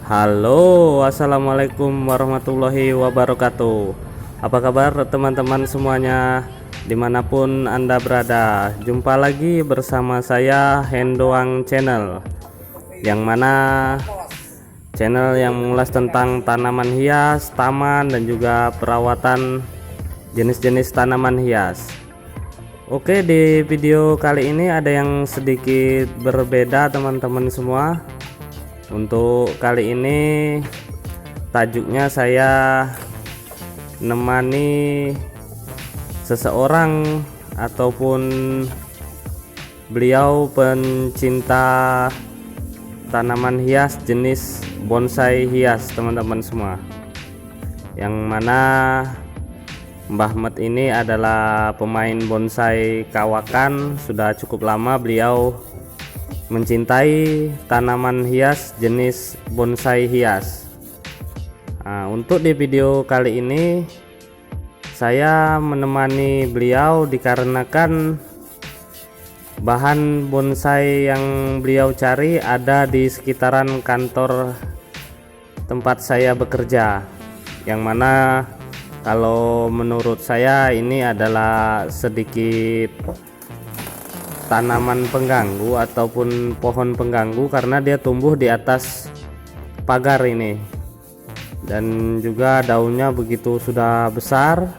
Halo, assalamualaikum warahmatullahi wabarakatuh. Apa kabar teman-teman semuanya, dimanapun Anda berada? Jumpa lagi bersama saya Hendoang Channel, yang mana channel yang mengulas tentang tanaman hias, taman, dan juga perawatan jenis-jenis tanaman hias. Oke, di video kali ini ada yang sedikit berbeda teman-teman semua. Untuk kali ini tajuknya saya menemani seseorang ataupun beliau pencinta tanaman hias jenis bonsai hias teman-teman semua, yang mana Mbah Met ini adalah pemain bonsai kawakan. Sudah cukup lama beliau mencintai tanaman hias jenis bonsai hias. Nah, untuk di video kali ini saya menemani beliau dikarenakan bahan bonsai yang beliau cari ada di sekitaran kantor tempat saya bekerja, yang mana kalau menurut saya ini adalah sedikit tanaman pengganggu ataupun pohon pengganggu, karena dia tumbuh di atas pagar ini, dan juga daunnya begitu sudah besar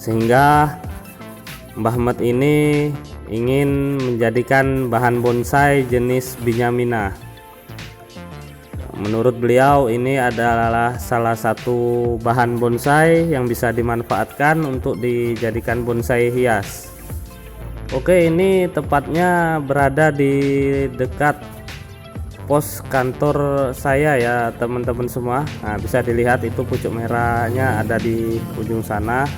sehingga Mbah Met ini ingin menjadikan bahan bonsai jenis binyamina. Menurut beliau ini adalah salah satu bahan bonsai yang bisa dimanfaatkan untuk dijadikan bonsai hias. Oke, ini tepatnya berada di dekat pos kantor saya ya teman-teman semua. Nah, bisa dilihat itu pucuk merahnya ada di ujung sana.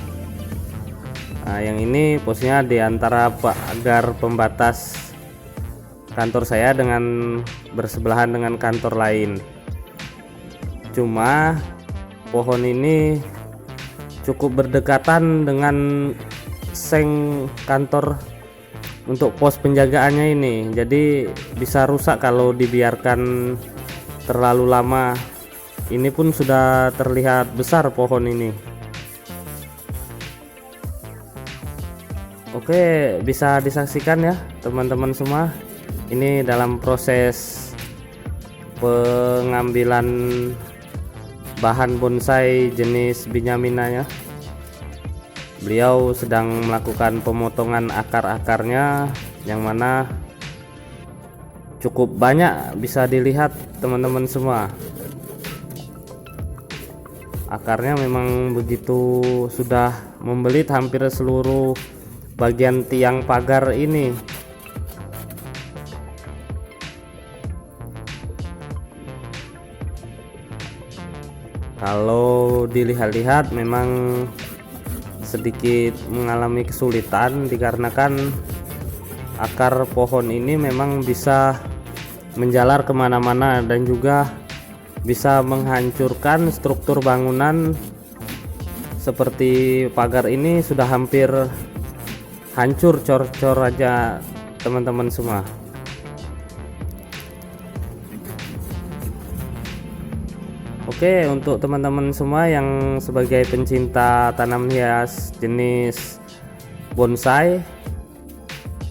Nah, yang ini posnya di antara pagar pembatas kantor saya dengan bersebelahan dengan kantor lain. Cuma pohon ini cukup berdekatan dengan seng kantor untuk pos penjagaannya ini, jadi bisa rusak kalau dibiarkan terlalu lama. Ini pun sudah terlihat besar pohon ini. Oke, bisa disaksikan ya teman-teman semua, ini dalam proses pengambilan bahan bonsai jenis binyaminanya. Beliau sedang melakukan pemotongan akar-akarnya, yang mana cukup banyak bisa dilihat teman-teman semua. Akarnya memang begitu sudah membelit hampir seluruh bagian tiang pagar ini. Kalau dilihat-lihat memang sedikit mengalami kesulitan dikarenakan akar pohon ini memang bisa menjalar kemana-mana dan juga bisa menghancurkan struktur bangunan. Seperti pagar ini sudah hampir hancur cor-cor aja teman-teman semua. Oke, untuk teman-teman semua yang sebagai pencinta tanaman hias jenis bonsai,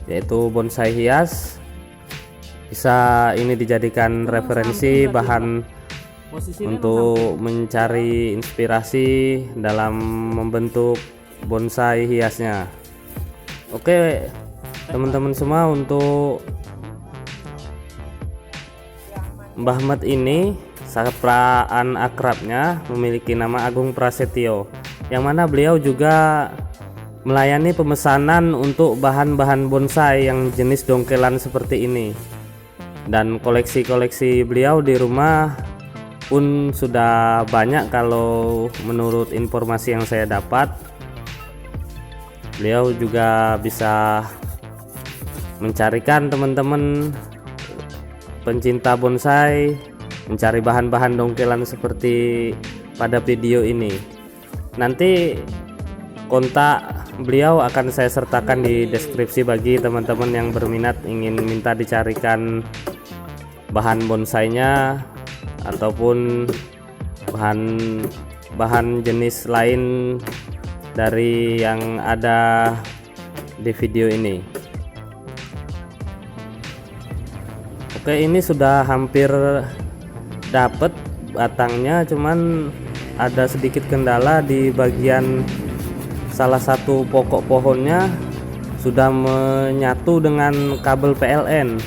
yaitu bonsai hias, bisa ini dijadikan referensi bahan untuk mencari inspirasi dalam membentuk bonsai hiasnya. Oke teman-teman semua, untuk Mbah Met ini sapaan akrabnya memiliki nama Agung Prasetyo, yang mana beliau juga melayani pemesanan untuk bahan-bahan bonsai yang jenis dongkelan seperti ini. Dan koleksi-koleksi beliau di rumah pun sudah banyak. Kalau menurut informasi yang saya dapat, beliau juga bisa mencarikan teman-teman pencinta bonsai mencari bahan-bahan dongkelan seperti pada video ini. Nanti kontak beliau akan saya sertakan di deskripsi bagi teman-teman yang berminat ingin minta dicarikan bahan bonsainya ataupun bahan jenis lain dari yang ada di video ini. Oke, ini sudah hampir dapet batangnya, cuman ada sedikit kendala di bagian salah satu pokok pohonnya sudah menyatu dengan kabel PLN.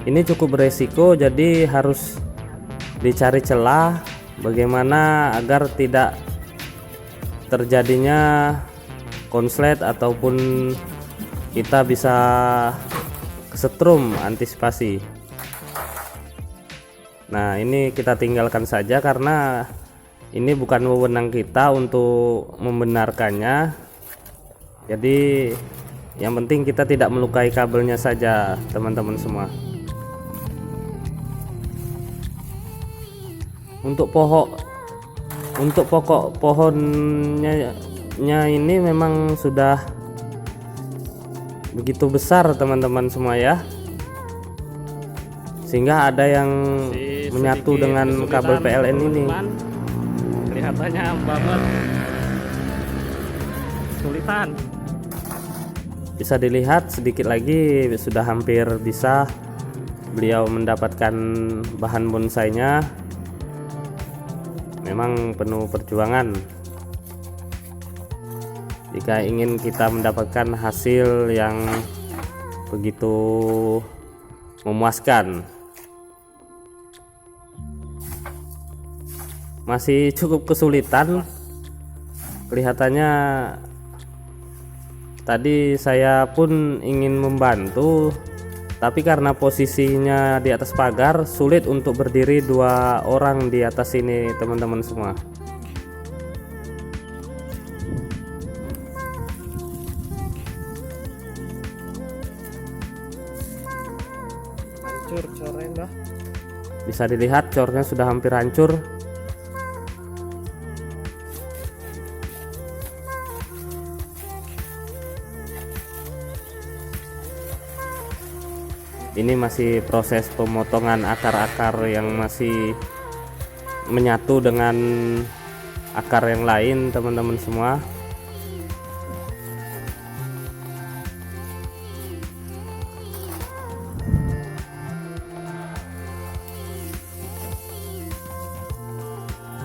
Ini cukup beresiko, jadi harus dicari celah bagaimana agar tidak terjadinya konslet ataupun kita bisa kesetrum, antisipasi. Nah, ini kita tinggalkan saja karena ini bukan wewenang kita untuk membenarkannya. Jadi yang penting kita tidak melukai kabelnya saja, teman-teman semua. Untuk pokok pohonnya ini memang sudah begitu besar, teman-teman semua ya, sehingga ada yang menyatu dengan kabel PLN ini. Kelihatannya banget kesulitan. Bisa dilihat sedikit lagi sudah hampir bisa beliau mendapatkan bahan bonsainya. Memang penuh perjuangan jika ingin kita mendapatkan hasil yang begitu memuaskan. Masih cukup kesulitan kelihatannya. Tadi saya pun ingin membantu, tapi karena posisinya di atas pagar, sulit untuk berdiri 2 orang di atas ini, teman-teman semua. Hancur cornya dah. Bisa dilihat cornya sudah hampir hancur. Ini masih proses pemotongan akar-akar yang masih menyatu dengan akar yang lain, teman-teman semua.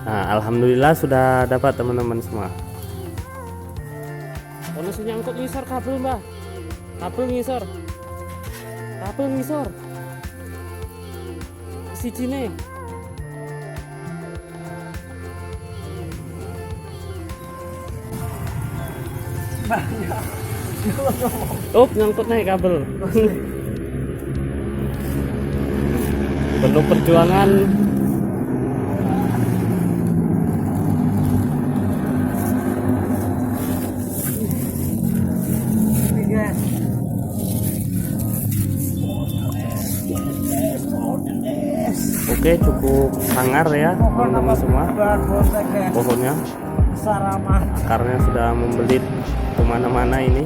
Nah, alhamdulillah sudah dapat, teman-teman semua. Ono nyangkut ngisor kabel, Mbah. Kabel ngisor. Kabel ngisor. Sijine. Oh, nyangkut nih kabel. Penuh perjuangan. Oke, cukup sangar ya, teman-teman semua. Pohonnya, akarnya sudah membelit kemana-mana ini.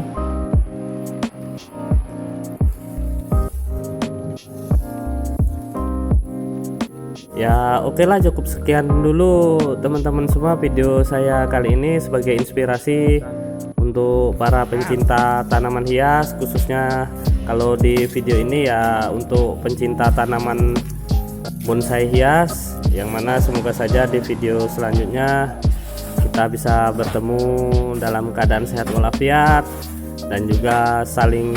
Ya, oke lah, cukup sekian dulu teman-teman semua video saya kali ini sebagai inspirasi untuk para pencinta tanaman hias, khususnya kalau di video ini ya untuk pencinta tanaman bonsai hias, yang mana semoga saja di video selanjutnya kita bisa bertemu dalam keadaan sehat walafiat dan juga saling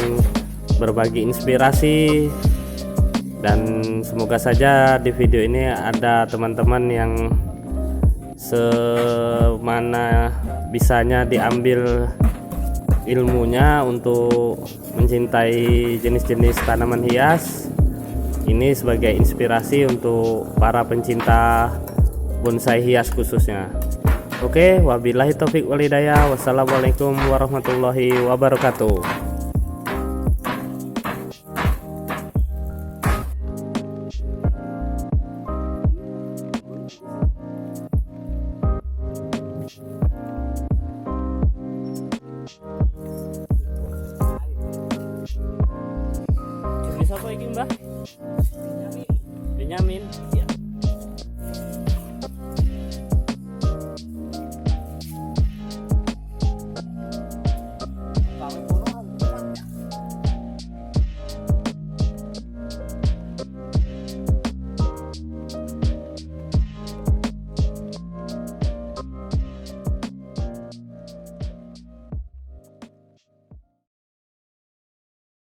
berbagi inspirasi. Dan semoga saja di video ini ada teman-teman yang semana bisanya diambil ilmunya untuk mencintai jenis-jenis tanaman hias. Ini sebagai inspirasi untuk para pencinta bonsai hias khususnya. Oke, wabillahi taufik wal hidayah. Wassalamualaikum warahmatullahi wabarakatuh.